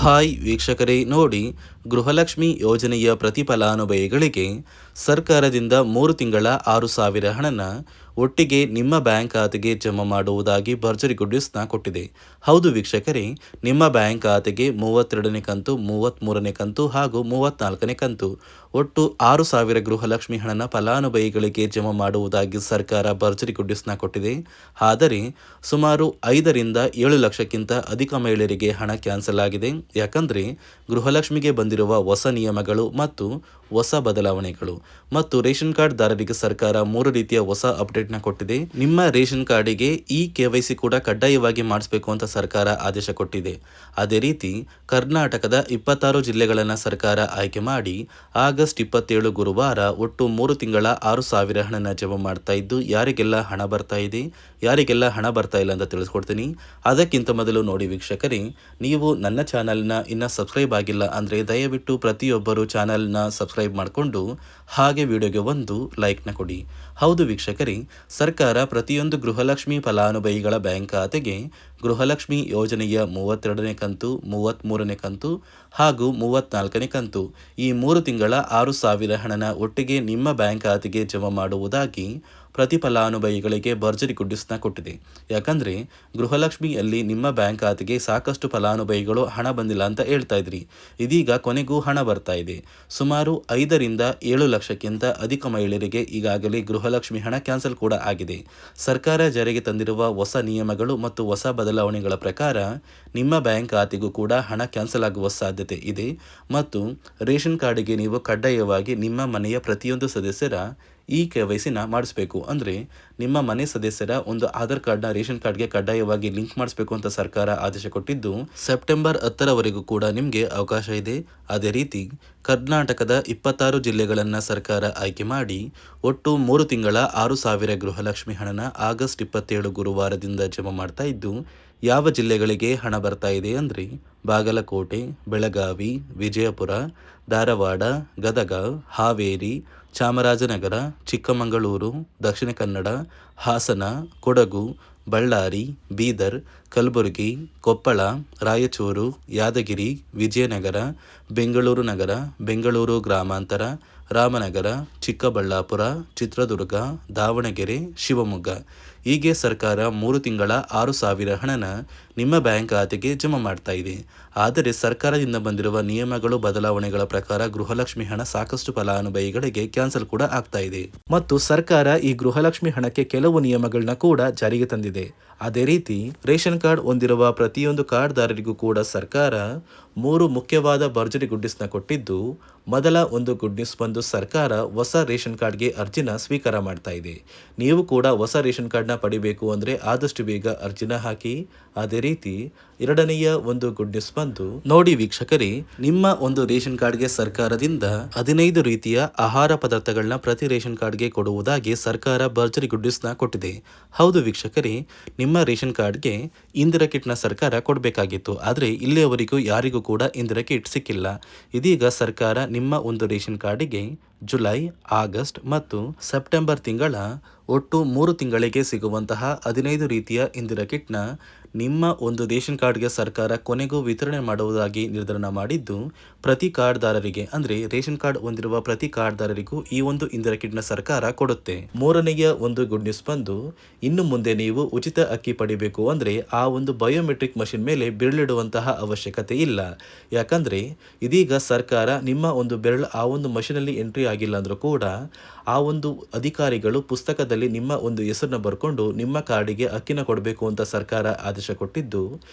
Hi ವೀಕ್ಷಕರೇ, ನೋಡಿ, ಗೃಹಲಕ್ಷ್ಮಿ ಯೋಜನೆಯ ಪ್ರತಿ ಫಲಾನುಭವಿಗಳಿಗೆ ಸರ್ಕಾರದಿಂದ 3 ತಿಂಗಳ 6,000 ಹಣನ ಒಟ್ಟಿಗೆ ನಿಮ್ಮ ಬ್ಯಾಂಕ್ ಖಾತೆಗೆ ಜಮಾ ಮಾಡುವುದಾಗಿ ಭರ್ಜರಿ ಗುಡ್ ನ್ಯೂಸ್ನ ಕೊಟ್ಟಿದೆ. ಹೌದು ವೀಕ್ಷಕರೇ, ನಿಮ್ಮ ಬ್ಯಾಂಕ್ ಖಾತೆಗೆ 32ನೇ ಕಂತು, 33ನೇ ಕಂತು ಹಾಗೂ 34ನೇ ಕಂತು ಒಟ್ಟು 6,000 ಗೃಹಲಕ್ಷ್ಮಿ ಹಣನ ಫಲಾನುಭವಿಗಳಿಗೆ ಜಮಾ ಮಾಡುವುದಾಗಿ ಸರ್ಕಾರ ಭರ್ಜರಿ ಗುಡ್ ನ್ಯೂಸ್ನ ಕೊಟ್ಟಿದೆ. ಆದರೆ ಸುಮಾರು 5ರಿಂದ 7 ಲಕ್ಷಕ್ಕಿಂತ ಅಧಿಕ ಮಹಿಳೆಯರಿಗೆ ಹಣ ಕ್ಯಾನ್ಸಲ್ ಆಗಿದೆ. ಯಾಕಂದರೆ ಗೃಹಲಕ್ಷ್ಮಿಗೆ ಬಂದಿರುವ ಹೊಸ ನಿಯಮಗಳು ಮತ್ತು ಹೊಸ ಬದಲಾವಣೆಗಳು ಮತ್ತು ರೇಷನ್ ಕಾರ್ಡ್ ದಾರರಿಗೆ ಸರ್ಕಾರ 3 ರೀತಿಯ ಹೊಸ ಅಪ್ಡೇಟ್ನ ಕೊಟ್ಟಿದೆ. ನಿಮ್ಮ ರೇಷನ್ ಕಾರ್ಡಿಗೆ KYC ಕೂಡ ಕಡ್ಡಾಯವಾಗಿ ಮಾಡಿಸಬೇಕು ಅಂತ ಸರ್ಕಾರ ಆದೇಶ ಕೊಟ್ಟಿದೆ. ಅದೇ ರೀತಿ ಕರ್ನಾಟಕದ 26 ಜಿಲ್ಲೆಗಳನ್ನು ಸರ್ಕಾರ ಆಯ್ಕೆ ಮಾಡಿ ಆಗಸ್ಟ್ 27 ಗುರುವಾರ ಒಟ್ಟು 3 ತಿಂಗಳ 6,000 ಹಣನ ಜಮಾ ಮಾಡ್ತಾ ಇದ್ದು, ಯಾರಿಗೆಲ್ಲ ಹಣ ಬರ್ತಾ ಇದೆ, ಯಾರಿಗೆಲ್ಲ ಹಣ ಬರ್ತಾ ಇಲ್ಲ ಅಂತ ತಿಳಿಸ್ಕೊಡ್ತೀನಿ. ಅದಕ್ಕಿಂತ ಮೊದಲು ನೋಡಿ ವೀಕ್ಷಕರೇ, ನೀವು ನನ್ನ ಚಾನಲ್ನ ಇನ್ನೂ ಸಬ್ಸ್ಕ್ರೈಬ್ ಆಗಿಲ್ಲ ಅಂದರೆ ದಯವಿಟ್ಟು ಪ್ರತಿಯೊಬ್ಬರು ಚಾನಲ್ನ ಸಬ್ಸ್ಕ್ರೈಬ್ ಮಾಡಿಕೊಂಡು ಹಾಗೆ ವಿಡಿಯೋಗೆ ಒಂದು ಲೈಕ್ನ ಕೊಡಿ. ಹೌದು ವೀಕ್ಷಕರೇ, ಸರ್ಕಾರ ಪ್ರತಿಯೊಂದು ಗೃಹಲಕ್ಷ್ಮಿ ಫಲಾನುಭವಿಗಳ ಬ್ಯಾಂಕ್ ಖಾತೆಗೆ ಗೃಹಲಕ್ಷ್ಮಿ ಯೋಜನೆಯ 32ನೇ ಕಂತು, 33ನೇ ಕಂತು ಹಾಗೂ 34ನೇ ಕಂತು ಈ 3 ತಿಂಗಳ 6,000 ಹಣನ ಒಟ್ಟಿಗೆ ನಿಮ್ಮ ಬ್ಯಾಂಕ್ ಖಾತೆಗೆ ಜಮಾ ಮಾಡುವುದಾಗಿ ಪ್ರತಿ ಫಲಾನುಭವಿಗಳಿಗೆ ಭರ್ಜರಿ ಗುಡ್ ನ್ಯೂಸ್ನ ಕೊಟ್ಟಿದೆ. ಯಾಕಂದರೆ ಗೃಹಲಕ್ಷ್ಮಿಯಲ್ಲಿ ನಿಮ್ಮ ಬ್ಯಾಂಕ್ ಖಾತೆಗೆ ಸಾಕಷ್ಟು ಫಲಾನುಭವಿಗಳು ಹಣ ಬಂದಿಲ್ಲ ಅಂತ ಹೇಳ್ತಾ ಇದ್ರಿ. ಇದೀಗ ಕೊನೆಗೂ ಹಣ ಬರ್ತಾ ಇದೆ. ಸುಮಾರು 5ರಿಂದ 7 ಲಕ್ಷಕ್ಕಿಂತ ಅಧಿಕ ಮಹಿಳೆಯರಿಗೆ ಈಗಾಗಲೇ ಗೃಹಲಕ್ಷ್ಮಿ ಹಣ ಕ್ಯಾನ್ಸಲ್ ಕೂಡ ಆಗಿದೆ. ಸರ್ಕಾರ ಜಾರಿಗೆ ತಂದಿರುವ ಹೊಸ ನಿಯಮಗಳು ಮತ್ತು ಹೊಸ ಬದಲಾವಣೆಗಳ ಪ್ರಕಾರ ನಿಮ್ಮ ಬ್ಯಾಂಕ್ ಖಾತೆಗೂ ಕೂಡ ಹಣ ಕ್ಯಾನ್ಸಲ್ ಆಗುವ ಸಾಧ್ಯತೆ ಇದೆ. ಮತ್ತು ರೇಷನ್ ಕಾರ್ಡಿಗೆ ನೀವು ಕಡ್ಡಾಯವಾಗಿ ನಿಮ್ಮ ಮನೆಯ ಪ್ರತಿಯೊಂದು ಸದಸ್ಯರ KYCನ ಮಾಡಿಸ್ಬೇಕು. ಅಂದರೆ ನಿಮ್ಮ ಮನೆ ಸದಸ್ಯರ ಒಂದು ಆಧಾರ್ ಕಾರ್ಡ್ನ ರೇಷನ್ ಕಾರ್ಡ್ಗೆ ಕಡ್ಡಾಯವಾಗಿ ಲಿಂಕ್ ಮಾಡಿಸ್ಬೇಕು ಅಂತ ಸರ್ಕಾರ ಆದೇಶ ಕೊಟ್ಟಿದ್ದು, ಸೆಪ್ಟೆಂಬರ್ 10ರವರೆಗೂ ಕೂಡ ನಿಮಗೆ ಅವಕಾಶ ಇದೆ. ಅದೇ ರೀತಿ ಕರ್ನಾಟಕದ 26 ಜಿಲ್ಲೆಗಳನ್ನು ಸರ್ಕಾರ ಆಯ್ಕೆ ಮಾಡಿ ಒಟ್ಟು 3 ತಿಂಗಳ 6,000 ಗೃಹಲಕ್ಷ್ಮಿ ಹಣನ ಆಗಸ್ಟ್ 27 ಗುರುವಾರದಿಂದ ಜಮಾ ಮಾಡ್ತಾ ಇದ್ದು, ಯಾವ ಜಿಲ್ಲೆಗಳಿಗೆ ಹಣ ಬರ್ತಾ ಇದೆ ಅಂದರೆ ಬಾಗಲಕೋಟೆ, ಬೆಳಗಾವಿ, ವಿಜಯಪುರ, ಧಾರವಾಡ, ಗದಗ, ಹಾವೇರಿ, ಚಾಮರಾಜನಗರ, ಚಿಕ್ಕಮಗಳೂರು, ದಕ್ಷಿಣ ಕನ್ನಡ, ಹಾಸನ, ಕೊಡಗು, ಬಳ್ಳಾರಿ, ಬೀದರ್, ಕಲಬುರಗಿ, ಕೊಪ್ಪಳ, ರಾಯಚೂರು, ಯಾದಗಿರಿ, ವಿಜಯನಗರ, ಬೆಂಗಳೂರು ನಗರ, ಬೆಂಗಳೂರು ಗ್ರಾಮಾಂತರ, ರಾಮನಗರ, ಚಿಕ್ಕಬಳ್ಳಾಪುರ, ಚಿತ್ರದುರ್ಗ, ದಾವಣಗೆರೆ, ಶಿವಮೊಗ್ಗ ಹೀಗೆ ಸರ್ಕಾರ 3 ತಿಂಗಳ 6,000 ಹಣನ ನಿಮ್ಮ ಬ್ಯಾಂಕ್ ಖಾತೆಗೆ ಜಮಾ ಮಾಡ್ತಾ ಇದೆ. ಆದರೆ ಸರ್ಕಾರದಿಂದ ಬಂದಿರುವ ನಿಯಮಗಳು ಬದಲಾವಣೆಗಳ ಪ್ರಕಾರ ಗೃಹಲಕ್ಷ್ಮಿ ಹಣ ಸಾಕಷ್ಟು ಫಲಾನುಭವಿಗಳಿಗೆ ಕ್ಯಾನ್ಸಲ್ ಕೂಡ ಆಗ್ತಾ ಇದೆ. ಮತ್ತು ಸರ್ಕಾರ ಈ ಗೃಹಲಕ್ಷ್ಮಿ ಹಣಕ್ಕೆ ಕೆಲವು ನಿಯಮಗಳನ್ನ ಕೂಡ ಜಾರಿಗೆ ತಂದಿದೆ. ಅದೇ ರೀತಿ ರೇಷನ್ ಕಾರ್ಡ್ ಹೊಂದಿರುವ ಪ್ರತಿಯೊಂದು ಕಾರ್ಡ್ದಾರರಿಗೂ ಕೂಡ ಸರ್ಕಾರ 3 ಮುಖ್ಯವಾದ ಭರ್ಜರಿ ಗುಡ್ ನ್ಯೂಸ್ನ ಕೊಟ್ಟಿದ್ದು, ಮೊದಲ ಒಂದು ಗುಡ್ ನ್ಯೂಸ್ ಬಂದು ಸರ್ಕಾರ ಹೊಸ ರೇಷನ್ ಕಾರ್ಡ್ಗೆ ಅರ್ಜಿನ ಸ್ವೀಕಾರ ಮಾಡ್ತಾ ಇದೆ. ನೀವು ಕೂಡ ಹೊಸ ರೇಷನ್ ಕಾರ್ಡ್ನ ಪಡಿಬೇಕು ಅಂದರೆ ಆದಷ್ಟು ಬೇಗ ಅರ್ಜಿನ ಹಾಕಿ. ಅದೇ ರೀತಿ ಎರಡನೆಯ ಒಂದು ಗುಡ್ ನ್ಯೂಸ್ ಬಂದು ನೋಡಿ ವೀಕ್ಷಕರೇ, ನಿಮ್ಮ ಒಂದು ರೇಷನ್ ಕಾರ್ಡ್ಗೆ ಸರ್ಕಾರದಿಂದ 15 ರೀತಿಯ ಆಹಾರ ಪದಾರ್ಥಗಳನ್ನ ಪ್ರತಿ ರೇಷನ್ ಕಾರ್ಡ್ಗೆ ಕೊಡುವುದಾಗಿ ಸರ್ಕಾರ ಭರ್ಜರಿ ಗುಡ್ ನ್ಯೂಸ್ನ ಕೊಟ್ಟಿದೆ. ಹೌದು ವೀಕ್ಷಕರೇ, ನಿಮ್ಮ ರೇಷನ್ ಕಾರ್ಡ್ಗೆ ಇಂದಿರಾ ಕಿಟ್ನ ಸರ್ಕಾರ ಕೊಡಬೇಕಾಗಿತ್ತು. ಆದರೆ ಇಲ್ಲಿಯವರೆಗೂ ಯಾರಿಗೂ ಕೂಡ ಇಂದಿರಾ ಕಿಟ್ ಸಿಕ್ಕಿಲ್ಲ. ಇದೀಗ ಸರ್ಕಾರ ನಿಮ್ಮ ಒಂದು ರೇಷನ್ ಕಾರ್ಡಿಗೆ ಜುಲೈ, ಆಗಸ್ಟ್ ಮತ್ತು ಸೆಪ್ಟೆಂಬರ್ ತಿಂಗಳ ಒಟ್ಟು 3 ತಿಂಗಳಿಗೆ ಸಿಗುವಂತಹ 15 ರೀತಿಯ ಇಂದಿರಾ ಕಿಟ್ನ ನಿಮ್ಮ ಒಂದು ರೇಷನ್ ಕಾರ್ಡ್ಗೆ ಸರ್ಕಾರ ಕೊನೆಗೂ ವಿತರಣೆ ಮಾಡುವುದಾಗಿ ನಿರ್ಧಾರ ಮಾಡಿದ್ದು, ಪ್ರತಿ ಕಾರ್ಡ್ದಾರರಿಗೆ ಅಂದರೆ ರೇಷನ್ ಕಾರ್ಡ್ ಹೊಂದಿರುವ ಪ್ರತಿ ಕಾರ್ಡ್ದಾರರಿಗೂ ಈ ಒಂದು ಇಂದಿರಾ ಕಿಟ್ನ ಸರ್ಕಾರ ಕೊಡುತ್ತೆ. 3ನೆಯ ಒಂದು ಗುಡ್ ನ್ಯೂಸ್ ಬಂದು, ಇನ್ನು ಮುಂದೆ ನೀವು ಉಚಿತ ಅಕ್ಕಿ ಪಡಿಬೇಕು ಅಂದರೆ ಆ ಒಂದು ಬಯೋಮೆಟ್ರಿಕ್ ಮಷಿನ್ ಮೇಲೆ ಬೆರಳಿಡುವಂತಹ ಅವಶ್ಯಕತೆ ಇಲ್ಲ. ಯಾಕಂದರೆ ಇದೀಗ ಸರ್ಕಾರ ನಿಮ್ಮ ಒಂದು ಬೆರಳು ಆ ಒಂದು ಮಷಿನಲ್ಲಿ ಎಂಟ್ರಿ ಆಗಿಲ್ಲ ಅಂದರೂ ಕೂಡ ಆ ಒಂದು ಅಧಿಕಾರಿಗಳು ಪುಸ್ತಕದಲ್ಲಿ ನಿಮ್ಮ ಒಂದು ಹೆಸರನ್ನ ಬರ್ಕೊಂಡು ನಿಮ್ಮ ಕಾರ್ಡಿಗೆ ಅಕ್ಕಿನ ಕೊಡಬೇಕು ಅಂತ ಸರ್ಕಾರ ಆದೇಶ ಕೊಟ್ಟಿದ್ದು,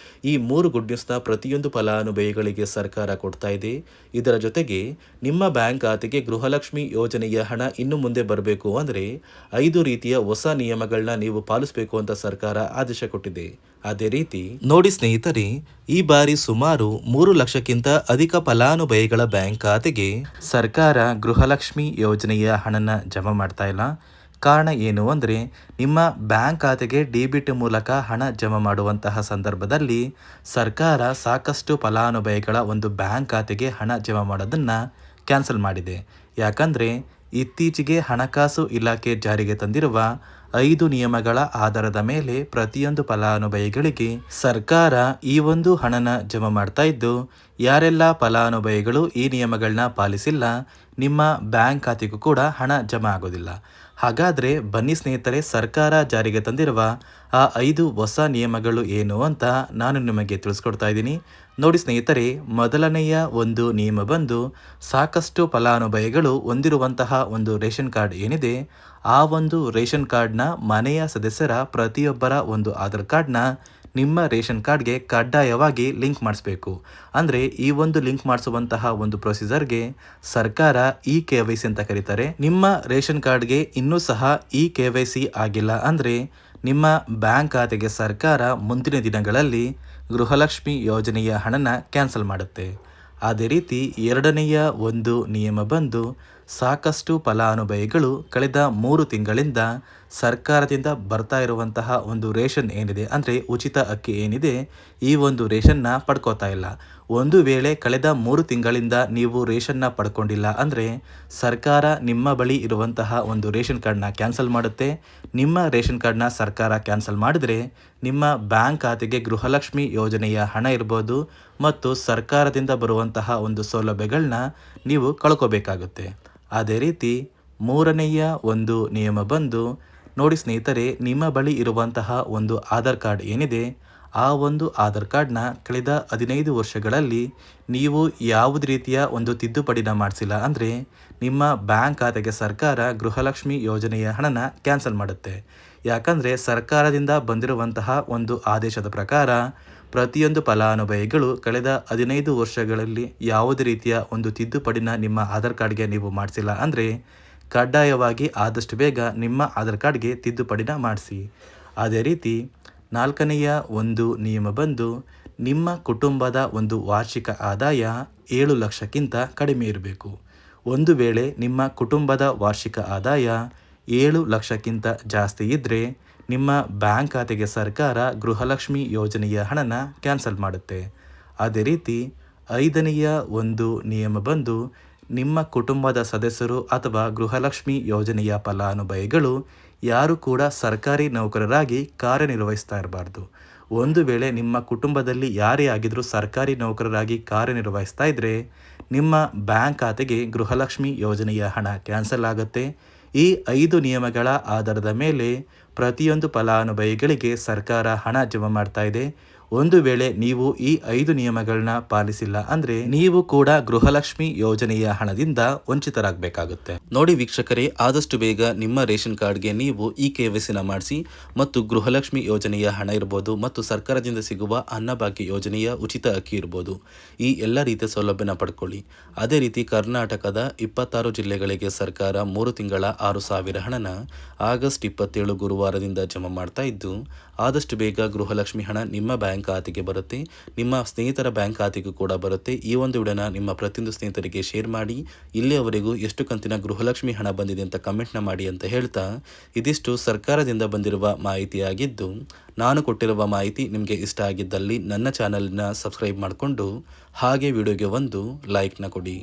ಈ 3 ಗುಡ್ ನ್ಯೂಸ್ನ ಪ್ರತಿಯೊಂದು ಫಲಾನುಭವಿಗಳಿಗೆ ಸರ್ಕಾರ ಕೊಡ್ತಾ ಇದೆ. ಇದರ ಜೊತೆಗೆ ನಿಮ್ಮ ಬ್ಯಾಂಕ್ ಖಾತೆಗೆ ಗೃಹಲಕ್ಷ್ಮಿ ಯೋಜನೆಯ ಹಣ ಇನ್ನು ಮುಂದೆ ಬರಬೇಕು ಅಂದರೆ 5 ರೀತಿಯ ಹೊಸ ನಿಯಮಗಳನ್ನ ನೀವು ಪಾಲಿಸಬೇಕು ಅಂತ ಸರ್ಕಾರ ಆದೇಶ ಕೊಟ್ಟಿದೆ. ಅದೇ ರೀತಿ ನೋಡಿ ಸ್ನೇಹಿತರೆ, ಈ ಬಾರಿ ಸುಮಾರು 3 ಲಕ್ಷಕ್ಕಿಂತ ಅಧಿಕ ಫಲಾನುಭವಿಗಳ ಬ್ಯಾಂಕ್ ಖಾತೆಗೆ ಸರ್ಕಾರ ಗೃಹಲಕ್ಷ್ಮಿ ಯೋಜನೆಯ ಹಣನ ಜಮಾ ಮಾಡ್ತಾ ಇಲ್ಲ. ಕಾರಣ ಏನು ಅಂದರೆ, ನಿಮ್ಮ ಬ್ಯಾಂಕ್ ಖಾತೆಗೆ ಡೆಬಿಟ್ ಮೂಲಕ ಹಣ ಜಮಾ ಮಾಡುವಂತಹ ಸಂದರ್ಭದಲ್ಲಿ ಸರ್ಕಾರ ಸಾಕಷ್ಟು ಫಲಾನುಭವಿಗಳ ಒಂದು ಬ್ಯಾಂಕ್ ಖಾತೆಗೆ ಹಣ ಜಮಾ ಮಾಡೋದನ್ನು ಕ್ಯಾನ್ಸಲ್ ಮಾಡಿದೆ. ಯಾಕಂದರೆ ಇತ್ತೀಚೆಗೆ ಹಣಕಾಸು ಇಲಾಖೆ ಜಾರಿಗೆ ತಂದಿರುವ 5 ನಿಯಮಗಳ ಆಧಾರದ ಮೇಲೆ ಪ್ರತಿಯೊಂದು ಫಲಾನುಭವಿಗಳಿಗೆ ಸರ್ಕಾರ ಈ ಒಂದು ಹಣನ ಜಮಾ ಮಾಡ್ತಾ ಇದ್ದು, ಯಾರೆಲ್ಲ ಫಲಾನುಭವಿಗಳು ಈ ನಿಯಮಗಳನ್ನ ಪಾಲಿಸಿಲ್ಲ, ನಿಮ್ಮ ಬ್ಯಾಂಕ್ ಖಾತೆಗೂ ಕೂಡ ಹಣ ಜಮಾ ಆಗೋದಿಲ್ಲ. ಹಾಗಾದರೆ ಬನ್ನಿ ಸ್ನೇಹಿತರೆ, ಸರ್ಕಾರ ಜಾರಿಗೆ ತಂದಿರುವ ಆ 5 ಹೊಸ ನಿಯಮಗಳು ಏನು ಅಂತ ನಾನು ನಿಮಗೆ ತಿಳಿಸ್ಕೊಡ್ತಾ ಇದ್ದೀನಿ. ನೋಡಿ ಸ್ನೇಹಿತರೆ, ಮೊದಲನೆಯ ಒಂದು ನಿಯಮ ಬಂದು, ಸಾಕಷ್ಟು ಫಲಾನುಭವಿಗಳು ಹೊಂದಿರುವಂತಹ ಒಂದು ರೇಷನ್ ಕಾರ್ಡ್ ಏನಿದೆ, ಆ ಒಂದು ರೇಷನ್ ಕಾರ್ಡ್ನ ಮನೆಯ ಸದಸ್ಯರ ಪ್ರತಿಯೊಬ್ಬರ ಒಂದು ಆಧಾರ್ ಕಾರ್ಡ್ನ ನಿಮ್ಮ ರೇಷನ್ ಕಾರ್ಡ್ಗೆ ಕಡ್ಡಾಯವಾಗಿ ಲಿಂಕ್ ಮಾಡಿಸ್ಬೇಕು. ಅಂದರೆ ಈ ಒಂದು ಲಿಂಕ್ ಮಾಡಿಸುವಂತಹ ಒಂದು ಪ್ರೊಸೀಜರ್ಗೆ ಸರ್ಕಾರ KYC ಅಂತ ಕರೀತಾರೆ. ನಿಮ್ಮ ರೇಷನ್ ಕಾರ್ಡ್ಗೆ ಇನ್ನೂ ಸಹ KYC ಆಗಿಲ್ಲ ಅಂದರೆ ನಿಮ್ಮ ಬ್ಯಾಂಕ್ ಖಾತೆಗೆ ಸರ್ಕಾರ ಮುಂದಿನ ದಿನಗಳಲ್ಲಿ ಗೃಹಲಕ್ಷ್ಮಿ ಯೋಜನೆಯ ಹಣನ ಕ್ಯಾನ್ಸಲ್ ಮಾಡುತ್ತೆ. ಅದೇ ರೀತಿ ಎರಡನೆಯ ಒಂದು ನಿಯಮ ಬಂದು, ಸಾಕಷ್ಟು ಫಲಾನುಭವಿಗಳು ಕಳೆದ 3 ತಿಂಗಳಿಂದ ಸರ್ಕಾರದಿಂದ ಬರ್ತಾ ಇರುವಂತಹ ಒಂದು ರೇಷನ್ ಏನಿದೆ, ಅಂದರೆ ಉಚಿತ ಅಕ್ಕಿ ಏನಿದೆ, ಈ ಒಂದು ರೇಷನ್ನ ಪಡ್ಕೋತಾ ಇಲ್ಲ. ಒಂದು ವೇಳೆ ಕಳೆದ 3 ತಿಂಗಳಿಂದ ನೀವು ರೇಷನ್ನ ಪಡ್ಕೊಂಡಿಲ್ಲ ಅಂದರೆ ಸರ್ಕಾರ ನಿಮ್ಮ ಬಳಿ ಇರುವಂತಹ ಒಂದು ರೇಷನ್ ಕಾರ್ಡ್ನ ಕ್ಯಾನ್ಸಲ್ ಮಾಡುತ್ತೆ. ನಿಮ್ಮ ರೇಷನ್ ಕಾರ್ಡ್ನ ಸರ್ಕಾರ ಕ್ಯಾನ್ಸಲ್ ಮಾಡಿದರೆ ನಿಮ್ಮ ಬ್ಯಾಂಕ್ ಖಾತೆಗೆ ಗೃಹಲಕ್ಷ್ಮಿ ಯೋಜನೆಯ ಹಣ ಇರ್ಬೋದು ಮತ್ತು ಸರ್ಕಾರದಿಂದ ಬರುವಂತಹ ಒಂದು ಸೌಲಭ್ಯಗಳನ್ನ ನೀವು ಕಳ್ಕೋಬೇಕಾಗುತ್ತೆ. ಅದೇ ರೀತಿ ಮೂರನೆಯ ಒಂದು ನಿಯಮ ಬಂದು, ನೋಡಿ ಸ್ನೇಹಿತರೆ, ನಿಮ್ಮ ಬಳಿ ಇರುವಂತಹ ಒಂದು ಆಧಾರ್ ಕಾರ್ಡ್ ಏನಿದೆ, ಆ ಒಂದು ಆಧಾರ್ ಕಾರ್ಡ್ನ ಕಳೆದ 15 ವರ್ಷಗಳಲ್ಲಿ ನೀವು ಯಾವುದೇ ರೀತಿಯ ಒಂದು ತಿದ್ದುಪಡಿನ ಮಾಡಿಸಿಲ್ಲ ಅಂದರೆ ನಿಮ್ಮ ಬ್ಯಾಂಕ್ ಖಾತೆಗೆ ಸರ್ಕಾರ ಗೃಹಲಕ್ಷ್ಮಿ ಯೋಜನೆಯ ಹಣನ ಕ್ಯಾನ್ಸಲ್ ಮಾಡುತ್ತೆ. ಯಾಕಂದರೆ ಸರ್ಕಾರದಿಂದ ಬಂದಿರುವಂತಹ ಒಂದು ಆದೇಶದ ಪ್ರಕಾರ ಪ್ರತಿಯೊಂದು ಫಲಾನುಭವಿಗಳು ಕಳೆದ 15 ವರ್ಷಗಳಲ್ಲಿ ಯಾವುದೇ ರೀತಿಯ ಒಂದು ತಿದ್ದುಪಡಿನ ನಿಮ್ಮ ಆಧಾರ್ ಕಾರ್ಡ್ಗೆ ನೀವು ಮಾಡಿಸಿಲ್ಲ ಅಂದರೆ ಕಡ್ಡಾಯವಾಗಿ ಆದಷ್ಟು ಬೇಗ ನಿಮ್ಮ ಆಧಾರ್ ಕಾರ್ಡ್ಗೆ ತಿದ್ದುಪಡಿನ ಮಾಡಿಸಿ. ಅದೇ ರೀತಿ ನಾಲ್ಕನೆಯ ಒಂದು ನಿಯಮ ಬಂದು, ನಿಮ್ಮ ಕುಟುಂಬದ ಒಂದು ವಾರ್ಷಿಕ ಆದಾಯ 7 ಲಕ್ಷಕ್ಕಿಂತ ಕಡಿಮೆ ಇರಬೇಕು. ಒಂದು ವೇಳೆ ನಿಮ್ಮ ಕುಟುಂಬದ ವಾರ್ಷಿಕ ಆದಾಯ 7 ಲಕ್ಷಕ್ಕಿಂತ ಜಾಸ್ತಿ ಇದ್ದರೆ ನಿಮ್ಮ ಬ್ಯಾಂಕ್ ಖಾತೆಗೆ ಸರ್ಕಾರ ಗೃಹಲಕ್ಷ್ಮಿ ಯೋಜನೆಯ ಹಣನ ಕ್ಯಾನ್ಸಲ್ ಮಾಡುತ್ತೆ. ಅದೇ ರೀತಿ ಐದನೆಯ ಒಂದು ನಿಯಮ ಬಂದು, ನಿಮ್ಮ ಕುಟುಂಬದ ಸದಸ್ಯರು ಅಥವಾ ಗೃಹಲಕ್ಷ್ಮಿ ಯೋಜನೆಯ ಫಲಾನುಭವಿಗಳು ಯಾರು ಕೂಡ ಸರ್ಕಾರಿ ನೌಕರರಾಗಿ ಕಾರ್ಯನಿರ್ವಹಿಸ್ತಾ ಇರಬಾರ್ದು. ಒಂದು ವೇಳೆ ನಿಮ್ಮ ಕುಟುಂಬದಲ್ಲಿ ಯಾರೇ ಆಗಿದ್ರೂ ಸರ್ಕಾರಿ ನೌಕರರಾಗಿ ಕಾರ್ಯನಿರ್ವಹಿಸ್ತಾ ಇದ್ದರೆ ನಿಮ್ಮ ಬ್ಯಾಂಕ್ ಖಾತೆಗೆ ಗೃಹಲಕ್ಷ್ಮಿ ಯೋಜನೆಯ ಹಣ ಕ್ಯಾನ್ಸಲ್ ಆಗುತ್ತೆ. ಈ 5 ನಿಯಮಗಳ ಆಧಾರದ ಮೇಲೆ ಪ್ರತಿಯೊಂದು ಫಲಾನುಭವಿಗಳಿಗೆ ಸರ್ಕಾರ ಹಣ ಜಮಾ ಮಾಡ್ತಾ ಇದೆ. ಒಂದು ವೇಳೆ ನೀವು ಈ 5 ನಿಯಮಗಳನ್ನ ಪಾಲಿಸಿಲ್ಲ ಅಂದರೆ ನೀವು ಕೂಡ ಗೃಹಲಕ್ಷ್ಮಿ ಯೋಜನೆಯ ಹಣದಿಂದ ವಂಚಿತರಾಗಬೇಕಾಗುತ್ತೆ. ನೋಡಿ ವೀಕ್ಷಕರೇ, ಆದಷ್ಟು ಬೇಗ ನಿಮ್ಮ ರೇಷನ್ ಕಾರ್ಡ್ಗೆ ನೀವು KYCನ ಮಾಡಿಸಿ ಮತ್ತು ಗೃಹಲಕ್ಷ್ಮಿ ಯೋಜನೆಯ ಹಣ ಇರ್ಬೋದು ಮತ್ತು ಸರ್ಕಾರದಿಂದ ಸಿಗುವ ಅನ್ನಭಾಗ್ಯ ಯೋಜನೆಯ ಉಚಿತ ಅಕ್ಕಿ ಇರ್ಬೋದು, ಈ ಎಲ್ಲ ರೀತಿಯ ಸೌಲಭ್ಯನ ಪಡ್ಕೊಳ್ಳಿ. ಅದೇ ರೀತಿ ಕರ್ನಾಟಕದ 26 ಜಿಲ್ಲೆಗಳಿಗೆ ಸರ್ಕಾರ 3 ತಿಂಗಳ 6,000 ಹಣನ ಆಗಸ್ಟ್ 27 ಗುರುವಾರದಿಂದ ಜಮಾ ಮಾಡ್ತಾ ಇದ್ದು, ಆದಷ್ಟು ಬೇಗ ಗೃಹಲಕ್ಷ್ಮಿ ಹಣ ನಿಮ್ಮ ಬ್ಯಾಂಕ್ ಖಾತೆಗೆ ಬರುತ್ತೆ, ನಿಮ್ಮ ಸ್ನೇಹಿತರ ಬ್ಯಾಂಕ್ ಖಾತೆಗೂ ಕೂಡ ಬರುತ್ತೆ. ಈ ಒಂದು ವಿಡಿಯೋನ ನಿಮ್ಮ ಪ್ರತಿಯೊಂದು ಸ್ನೇಹಿತರಿಗೆ ಶೇರ್ ಮಾಡಿ. ಇಲ್ಲಿಯವರೆಗೂ ಎಷ್ಟು ಕಂತಿನ ಗೃಹಲಕ್ಷ್ಮಿ ಹಣ ಬಂದಿದೆ ಅಂತ ಕಮೆಂಟ್ನ ಮಾಡಿ ಅಂತ ಹೇಳ್ತಾ, ಇದಿಷ್ಟು ಸರ್ಕಾರದಿಂದ ಬಂದಿರುವ ಮಾಹಿತಿಯಾಗಿದ್ದು, ನಾನು ಕೊಟ್ಟಿರುವ ಮಾಹಿತಿ ನಿಮಗೆ ಇಷ್ಟ ಆಗಿದ್ದಲ್ಲಿ ನನ್ನ ಚಾನಲ್ನ ಸಬ್ಸ್ಕ್ರೈಬ್ ಮಾಡಿಕೊಂಡು ಹಾಗೆ ವಿಡಿಯೋಗೆ ಒಂದು ಲೈಕ್ನ ಕೊಡಿ.